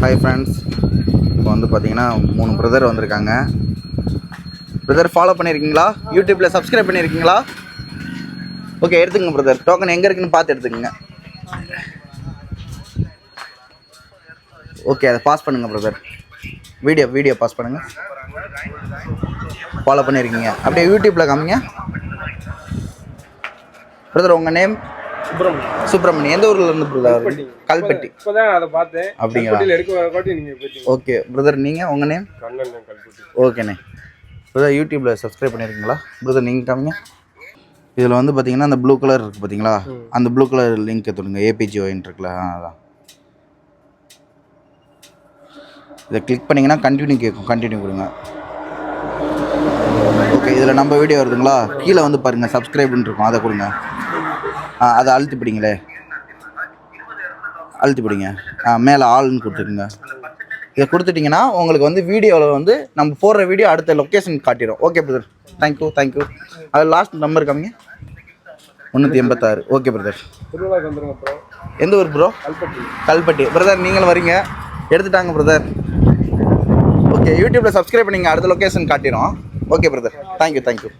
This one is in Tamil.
ஹாய் ஃப்ரெண்ட்ஸ், இப்போ வந்து பார்த்தீங்கன்னா 3 பிரதர் வந்திருக்காங்க. பிரதர் ஃபாலோ பண்ணியிருக்கீங்களா? யூடியூப்பில் சப்ஸ்கிரைப் பண்ணியிருக்கீங்களா? ஓகே, எடுத்துக்கங்க பிரதர். டோக்கன் எங்கே இருக்குன்னு பார்த்து எடுத்துக்கங்க. ஓகே, அதை பாஸ் பண்ணுங்கள் பிரதர். வீடியோ பாஸ் பண்ணுங்கள். ஃபாலோ பண்ணியிருக்கீங்க. அப்படியே யூடியூப்பில் காமிங்க பிரதர். உங்கள் நேம்? சுப்பிரமணி. எந்த ஊர்ல இருந்து பிரதர்? கல்பட்டி. இப்போதான் அதை பார்த்தேன். அப்படிங்களா? ஓகே பிரதர், நீங்கள் உங்கள் நேம்? ஓகேண்ணே. பிரதர் யூடியூப்பில் சப்ஸ்கிரைப் பண்ணியிருக்கீங்களா? பிரதர் நீங்கள் காமிங்க. இதில் வந்து பார்த்தீங்கன்னா அந்த ப்ளூ கலர் இருக்குது பார்த்தீங்களா? அந்த ப்ளூ கலர் லிங்க் தொடுங்க. ஏபிஜிஓன்னு இருக்குல்ல, அதான். இதை கிளிக் பண்ணிங்கன்னா கண்டினியூ கேட்கும். கண்டினியூ கொடுங்க. ஓகே, இதில் நம்ம வீடியோ வருதுங்களா? கீழே வந்து பாருங்கள், சப்ஸ்கிரைப்னு இருக்கும், அதை கொடுங்க. அதை அழுத்தி பிடிங்களே, அழுத்தி பிடிங்க. மேலே ஆள்னு கொடுத்துருங்க. இதை கொடுத்துட்டிங்கன்னா உங்களுக்கு வந்து வீடியோவில் வந்து நம்ம போடுற வீடியோ அடுத்த லொக்கேஷன் காட்டிடும். Okay brother, thank you. அது லாஸ்ட் நம்பர் காமிங்க. 386. Okay brother. எந்த ஊர் ப்ரோ? கல்பட்டி. பிரதர் நீங்களும் வரீங்க, எடுத்துட்டாங்க பிரதர். ஓகே, யூடியூப்பில் சப்ஸ்கிரைப் பண்ணிங்க, அடுத்த லொக்கேஷன் காட்டிடும். Okay brother, thank you.